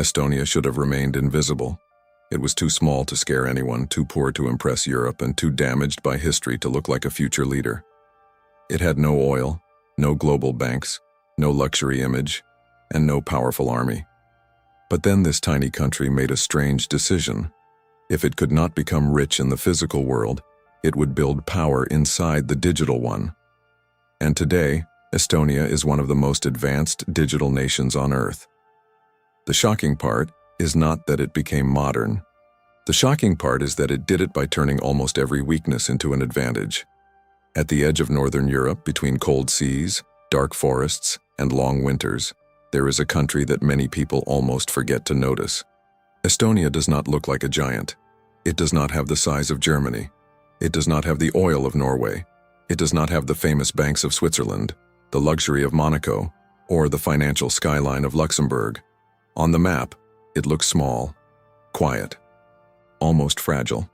Estonia should have remained invisible. It was too small to scare anyone, too poor to impress Europe, and too damaged by history to look like a future leader. It had no oil, no global banks, no luxury image, and no powerful army. But then this tiny country made a strange decision. If it could not become rich in the physical world, it would build power inside the digital one. And today, Estonia is one of the most advanced digital nations on Earth. The shocking part is not that it became modern. The shocking part is that it did it by turning almost every weakness into an advantage. At the edge of northern Europe, between cold seas, dark forests, and long winters, there is a country that many people almost forget to notice. Estonia does not look like a giant. It does not have the size of Germany. It does not have the oil of Norway. It does not have the famous banks of Switzerland, the luxury of Monaco, or the financial skyline of Luxembourg. On the map, it looks small, quiet, almost fragile.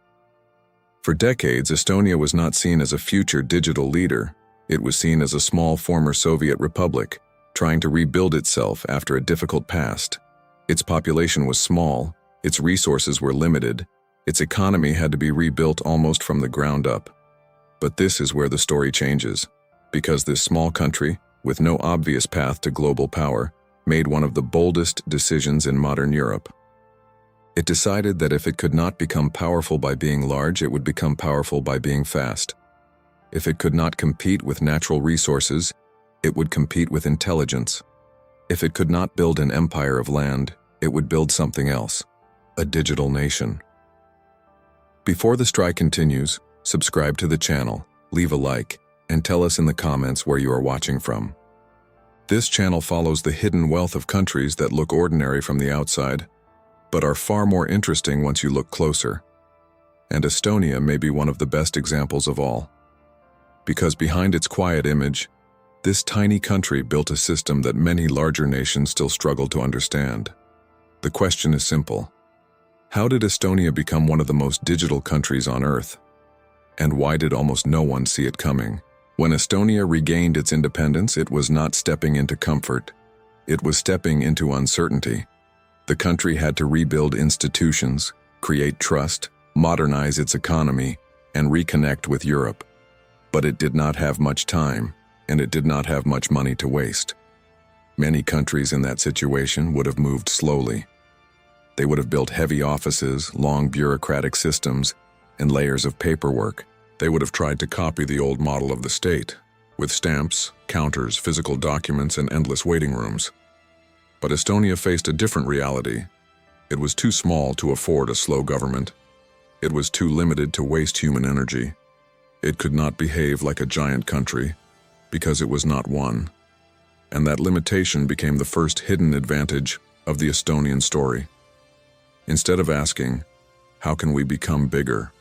For decades, Estonia was not seen as a future digital leader. It was seen as a small former Soviet republic, trying to rebuild itself after a difficult past. Its population was small, its resources were limited, its economy had to be rebuilt almost from the ground up. But this is where the story changes, because this small country, with no obvious path to global power, made one of the boldest decisions in modern Europe. It decided that if it could not become powerful by being large, it would become powerful by being fast. If it could not compete with natural resources, it would compete with intelligence. If it could not build an empire of land, it would build something else, a digital nation. Before the strike continues, subscribe to the channel, leave a like, and tell us in the comments where you are watching from. This channel follows the hidden wealth of countries that look ordinary from the outside, but are far more interesting once you look closer. And Estonia may be one of the best examples of all. Because behind its quiet image, this tiny country built a system that many larger nations still struggle to understand. The question is simple. How did Estonia become one of the most digital countries on Earth? And why did almost no one see it coming? When Estonia regained its independence, it was not stepping into comfort. It was stepping into uncertainty. The country had to rebuild institutions, create trust, modernize its economy, and reconnect with Europe. But it did not have much time, and it did not have much money to waste. Many countries in that situation would have moved slowly. They would have built heavy offices, long bureaucratic systems, and layers of paperwork. They would have tried to copy the old model of the state, with stamps, counters, physical documents, and endless waiting rooms. But Estonia faced a different reality. It was too small to afford a slow government. It was too limited to waste human energy. It could not behave like a giant country, because it was not one. And that limitation became the first hidden advantage of the Estonian story. Instead of asking, how can we become bigger?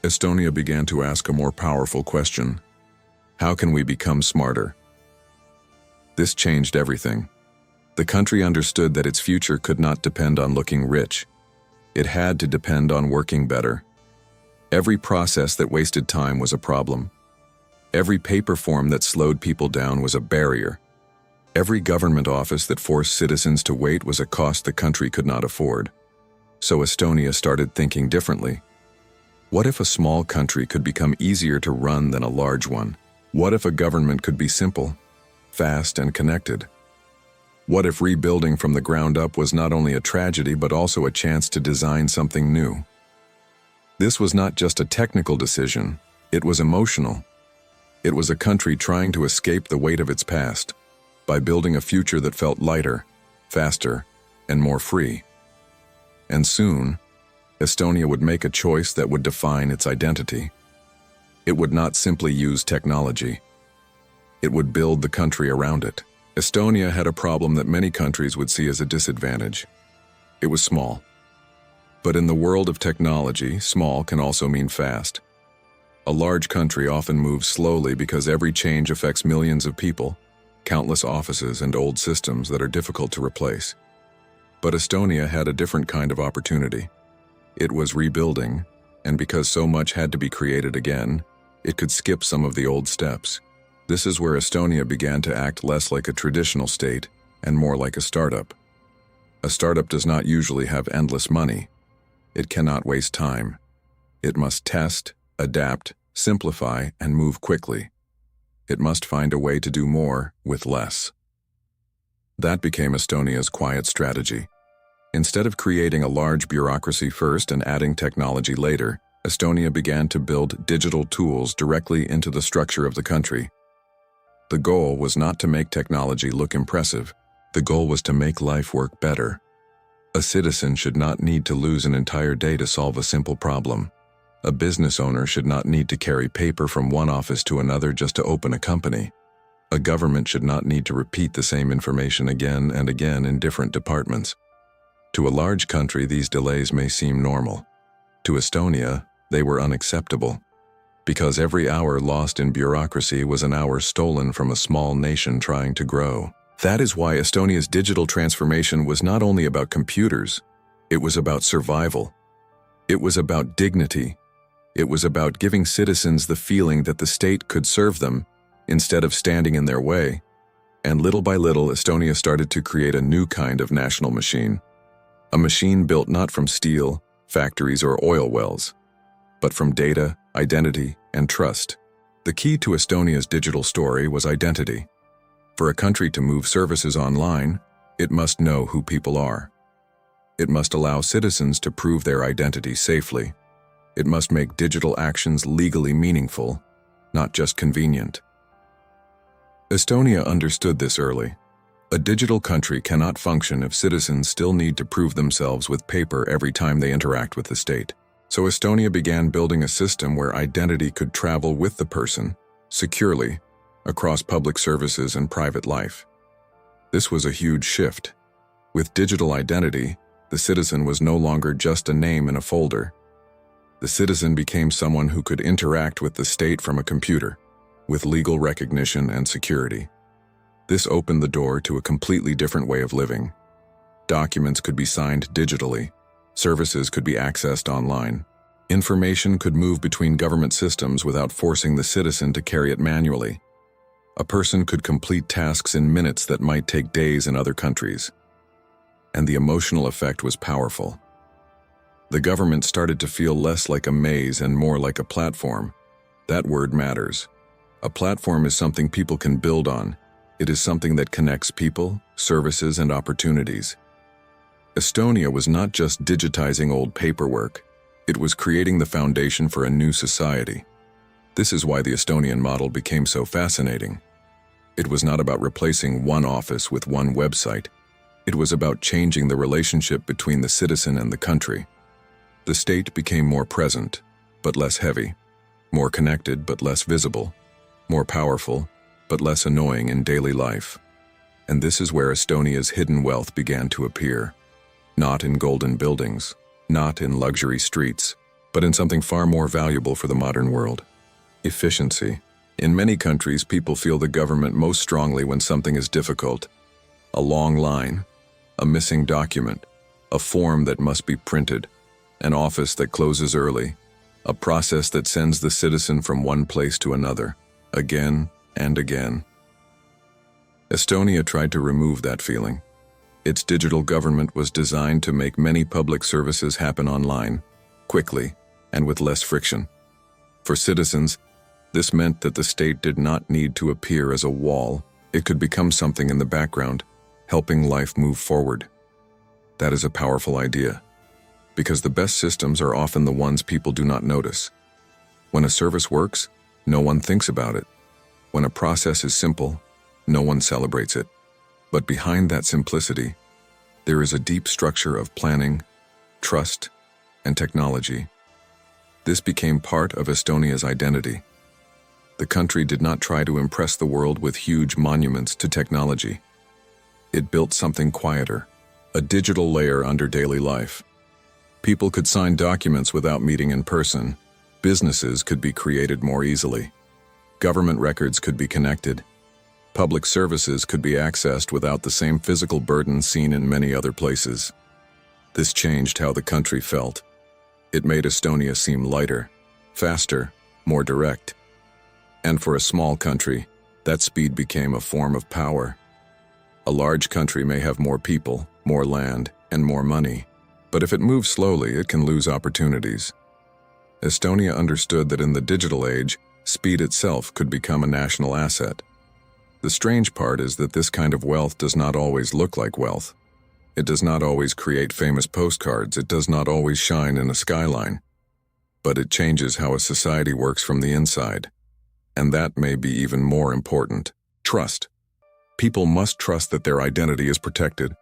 Estonia began to ask a more powerful question. How can we become smarter? This changed everything. The country understood that its future could not depend on looking rich. It had to depend on working better. Every process that wasted time was a problem. Every paper form that slowed people down was a barrier. Every government office that forced citizens to wait was a cost the country could not afford. So Estonia started thinking differently. What if a small country could become easier to run than a large one? What if a government could be simple, fast, and connected? What if rebuilding from the ground up was not only a tragedy but also a chance to design something new? This was not just a technical decision, it was emotional. It was a country trying to escape the weight of its past by building a future that felt lighter, faster, and more free. And soon, Estonia would make a choice that would define its identity. It would not simply use technology. It would build the country around it. Estonia had a problem that many countries would see as a disadvantage. It was small. But in the world of technology, small can also mean fast. A large country often moves slowly because every change affects millions of people, countless offices, and old systems that are difficult to replace. But Estonia had a different kind of opportunity. It was rebuilding, and because so much had to be created again, it could skip some of the old steps. This is where Estonia began to act less like a traditional state and more like a startup. A startup does not usually have endless money. It cannot waste time. It must test, adapt, simplify, and move quickly. It must find a way to do more with less. That became Estonia's quiet strategy. Instead of creating a large bureaucracy first and adding technology later, Estonia began to build digital tools directly into the structure of the country. The goal was not to make technology look impressive. The goal was to make life work better. A citizen should not need to lose an entire day to solve a simple problem. A business owner should not need to carry paper from one office to another just to open a company. A government should not need to repeat the same information again and again in different departments. To a large country, these delays may seem normal. To Estonia, they were unacceptable, because every hour lost in bureaucracy was an hour stolen from a small nation trying to grow. That is why Estonia's digital transformation was not only about computers, it was about survival. It was about dignity. It was about giving citizens the feeling that the state could serve them instead of standing in their way. And little by little, Estonia started to create a new kind of national machine. A machine built not from steel, factories, or oil wells, but from data, identity, and trust. The key to Estonia's digital story was identity. For a country to move services online, it must know who people are. It must allow citizens to prove their identity safely. It must make digital actions legally meaningful, not just convenient. Estonia understood this early. A digital country cannot function if citizens still need to prove themselves with paper every time they interact with the state. So Estonia began building a system where identity could travel with the person, securely, across public services and private life. This was a huge shift. With digital identity, the citizen was no longer just a name in a folder. The citizen became someone who could interact with the state from a computer, with legal recognition and security. This opened the door to a completely different way of living. Documents could be signed digitally. Services could be accessed online. Information could move between government systems without forcing the citizen to carry it manually. A person could complete tasks in minutes that might take days in other countries. And the emotional effect was powerful. The government started to feel less like a maze and more like a platform. That word matters. A platform is something people can build on. It is something that connects people, services, and opportunities. Estonia was not just digitizing old paperwork. It was creating the foundation for a new society. This is why the Estonian model became so fascinating. It was not about replacing one office with one website. It was about changing the relationship between the citizen and the country. The state became more present, but less heavy, more connected, but less visible, more powerful, but less annoying in daily life. And this is where Estonia's hidden wealth began to appear. Not in golden buildings, not in luxury streets, but in something far more valuable for the modern world: efficiency. In many countries, people feel the government most strongly when something is difficult. A long line, a missing document, a form that must be printed, an office that closes early, a process that sends the citizen from one place to another, again and again. Estonia tried to remove that feeling. Its digital government was designed to make many public services happen online, quickly, and with less friction. For citizens, this meant that the state did not need to appear as a wall. It could become something in the background, helping life move forward. That is a powerful idea, because the best systems are often the ones people do not notice. When a service works, no one thinks about it. When a process is simple, no one celebrates it. But behind that simplicity, there is a deep structure of planning, trust, and technology. This became part of Estonia's identity. The country did not try to impress the world with huge monuments to technology. It built something quieter, a digital layer under daily life. People could sign documents without meeting in person. Businesses could be created more easily. Government records could be connected. Public services could be accessed without the same physical burden seen in many other places. This changed how the country felt. It made Estonia seem lighter, faster, more direct. And for a small country, that speed became a form of power. A large country may have more people, more land, and more money. But if it moves slowly, it can lose opportunities. Estonia understood that in the digital age, speed itself could become a national asset. The strange part is that this kind of wealth does not always look like wealth. It does not always create famous postcards, it does not always shine in a skyline. But it changes how a society works from the inside. And that may be even more important. Trust. People must trust that their identity is protected.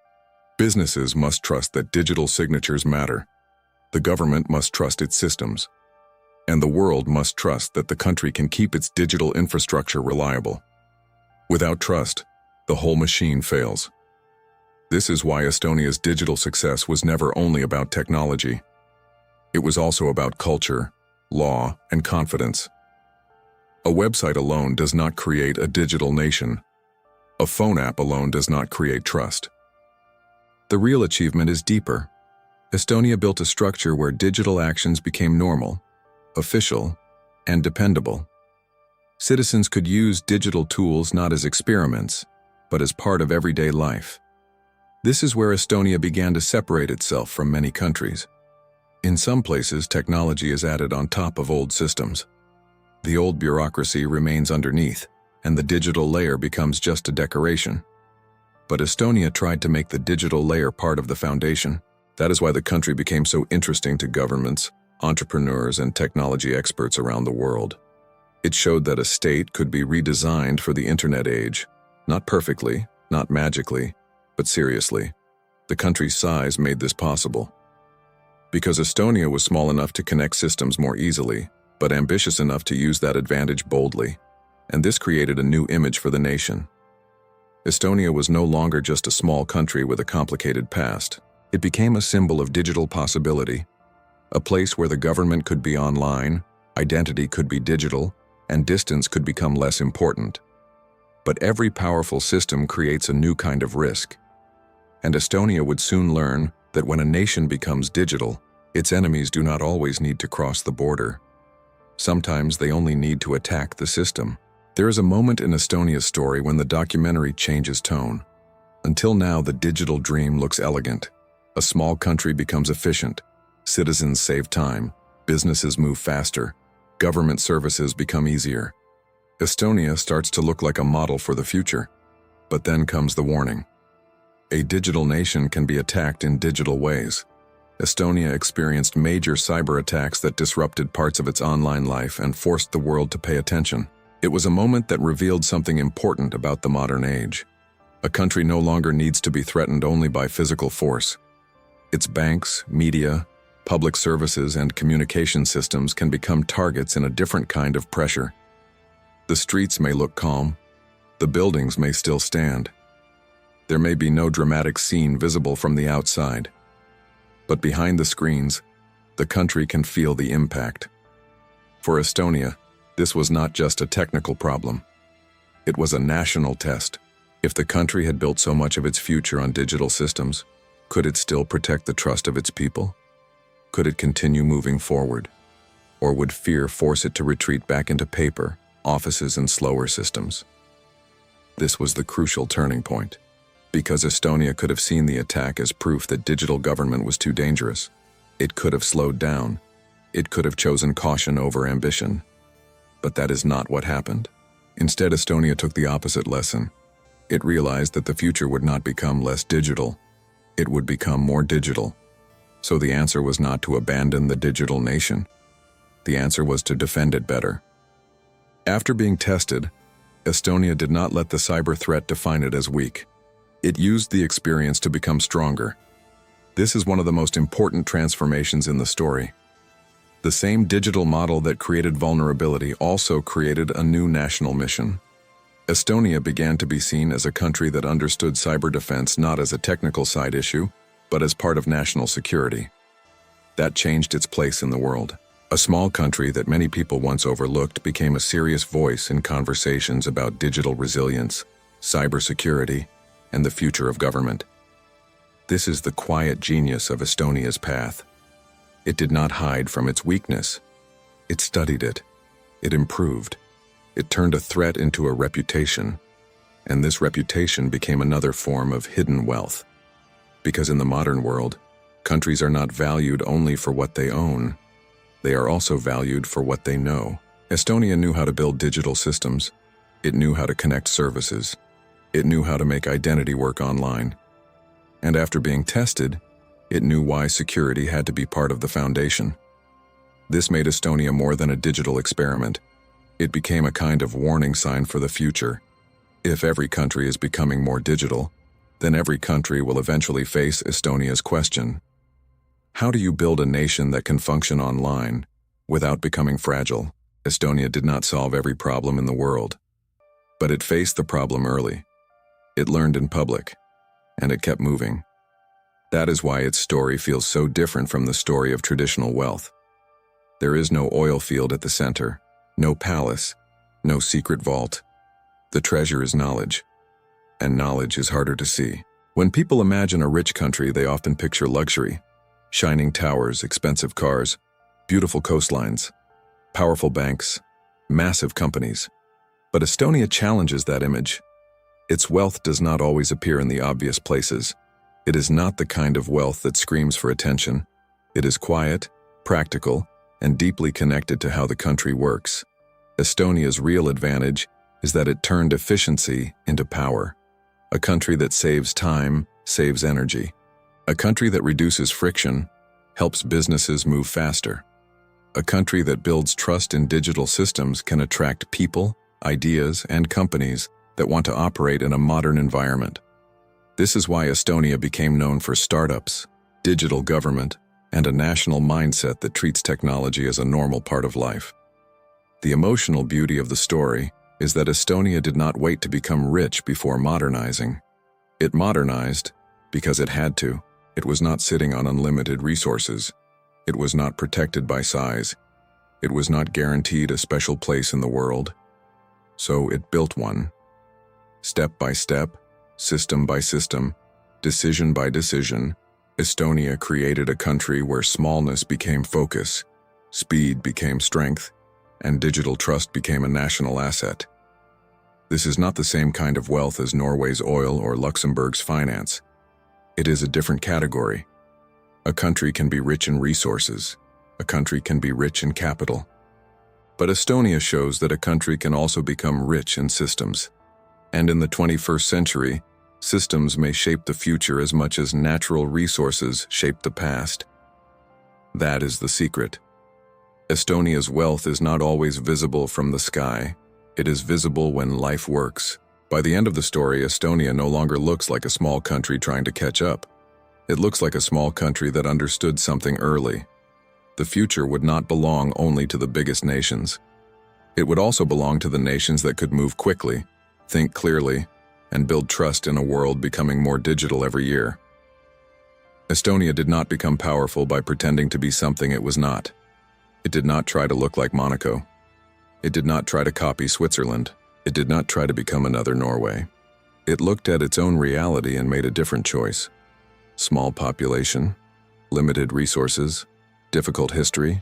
Businesses must trust that digital signatures matter. The government must trust its systems. And the world must trust that the country can keep its digital infrastructure reliable. Without trust, the whole machine fails. This is why Estonia's digital success was never only about technology. It was also about culture, law, and confidence. A website alone does not create a digital nation. A phone app alone does not create trust. The real achievement is deeper. Estonia built a structure where digital actions became normal, official, and dependable. Citizens could use digital tools not as experiments, but as part of everyday life. This is where Estonia began to separate itself from many countries. In some places, technology is added on top of old systems. The old bureaucracy remains underneath, and the digital layer becomes just a decoration. But Estonia tried to make the digital layer part of the foundation. That is why the country became so interesting to governments, entrepreneurs, and technology experts around the world. It showed that a state could be redesigned for the internet age. Not perfectly, not magically, but seriously. The country's size made this possible. Because Estonia was small enough to connect systems more easily, but ambitious enough to use that advantage boldly. And this created a new image for the nation. Estonia was no longer just a small country with a complicated past. It became a symbol of digital possibility, a place where the government could be online, identity could be digital, and distance could become less important. But every powerful system creates a new kind of risk. And Estonia would soon learn that when a nation becomes digital, its enemies do not always need to cross the border. Sometimes they only need to attack the system. There is a moment in Estonia's story when the documentary changes tone. Until now, the digital dream looks elegant. A small country becomes efficient. Citizens save time. Businesses move faster. Government services become easier. Estonia starts to look like a model for the future. But then comes the warning. A digital nation can be attacked in digital ways. Estonia experienced major cyber attacks that disrupted parts of its online life and forced the world to pay attention. It was a moment that revealed something important about the modern age. A country no longer needs to be threatened only by physical force. Its banks, media, public services, and communication systems can become targets in a different kind of pressure. The streets may look calm. The buildings may still stand. There may be no dramatic scene visible from the outside. But behind the screens, the country can feel the impact. For Estonia, this was not just a technical problem. It was a national test. If the country had built so much of its future on digital systems, could it still protect the trust of its people? Could it continue moving forward? Or would fear force it to retreat back into paper, offices, and slower systems? This was the crucial turning point. Because Estonia could have seen the attack as proof that digital government was too dangerous. It could have slowed down. It could have chosen caution over ambition. But that is not what happened. Instead, Estonia took the opposite lesson. It realized that the future would not become less digital. It would become more digital. So the answer was not to abandon the digital nation. The answer was to defend it better. After being tested, Estonia did not let the cyber threat define it as weak. It used the experience to become stronger. This is one of the most important transformations in the story. The same digital model that created vulnerability also created a new national mission. Estonia began to be seen as a country that understood cyber defense not as a technical side issue, but as part of national security. That changed its place in the world. A small country that many people once overlooked became a serious voice in conversations about digital resilience, cybersecurity, and the future of government. This is the quiet genius of Estonia's path. It did not hide from its weakness. It studied it. It improved. It turned a threat into a reputation, and this reputation became another form of hidden wealth. Because in the modern world, countries are not valued only for what they own. They are also valued for what they know. Estonia knew how to build digital systems. It knew how to connect services. It knew how to make identity work online. And after being tested, it knew why security had to be part of the foundation. This made Estonia more than a digital experiment. It became a kind of warning sign for the future. If every country is becoming more digital, then every country will eventually face Estonia's question. How do you build a nation that can function online without becoming fragile? Estonia did not solve every problem in the world, but it faced the problem early. It learned in public, and it kept moving. That is why its story feels so different from the story of traditional wealth. There is no oil field at the center, no palace, no secret vault. The treasure is knowledge, and knowledge is harder to see. When people imagine a rich country, they often picture luxury, shining towers, expensive cars, beautiful coastlines, powerful banks, massive companies. But Estonia challenges that image. Its wealth does not always appear in the obvious places. It is not the kind of wealth that screams for attention. It is quiet, practical, and deeply connected to how the country works. Estonia's real advantage is that it turned efficiency into power. A country that saves time, saves energy. A country that reduces friction, helps businesses move faster. A country that builds trust in digital systems can attract people, ideas, and companies that want to operate in a modern environment. This is why Estonia became known for startups, digital government, and a national mindset that treats technology as a normal part of life. The emotional beauty of the story is that Estonia did not wait to become rich before modernizing. It modernized because it had to. It was not sitting on unlimited resources. It was not protected by size. It was not guaranteed a special place in the world. So it built one. Step by step, system by system, decision by decision, Estonia created a country where smallness became focus, speed became strength, and digital trust became a national asset. This is not the same kind of wealth as Norway's oil or Luxembourg's finance. It is a different category. A country can be rich in resources. A country can be rich in capital. But Estonia shows that a country can also become rich in systems. And in the 21st century, systems may shape the future as much as natural resources shape the past. That is the secret. Estonia's wealth is not always visible from the sky. It is visible when life works. By the end of the story, Estonia no longer looks like a small country trying to catch up. It looks like a small country that understood something early. The future would not belong only to the biggest nations. It would also belong to the nations that could move quickly, think clearly, and build trust in a world becoming more digital every year. Estonia did not become powerful by pretending to be something it was not. It did not try to look like Monaco. It did not try to copy Switzerland. It did not try to become another Norway. It looked at its own reality and made a different choice. Small population, limited resources, difficult history,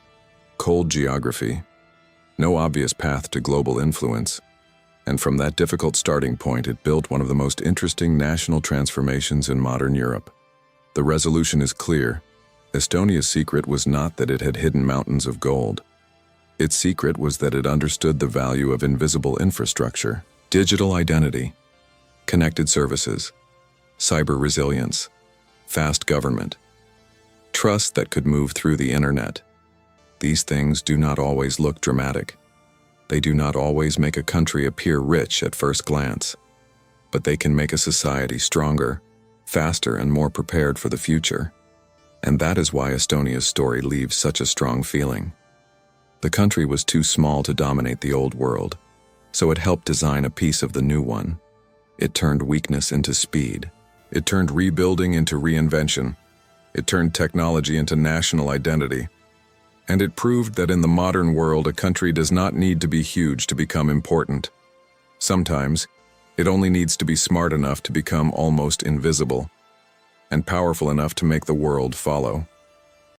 cold geography, no obvious path to global influence. And from that difficult starting point, it built one of the most interesting national transformations in modern Europe. The resolution is clear. Estonia's secret was not that it had hidden mountains of gold. Its secret was that it understood the value of invisible infrastructure, digital identity, connected services, cyber resilience, fast government, trust that could move through the internet. These things do not always look dramatic. They do not always make a country appear rich at first glance, but they can make a society stronger, faster, and more prepared for the future. And that is why Estonia's story leaves such a strong feeling. The country was too small to dominate the old world, so it helped design a piece of the new one. It turned weakness into speed. It turned rebuilding into reinvention. It turned technology into national identity. And it proved that in the modern world, a country does not need to be huge to become important. Sometimes, it only needs to be smart enough to become almost invisible, and powerful enough to make the world follow.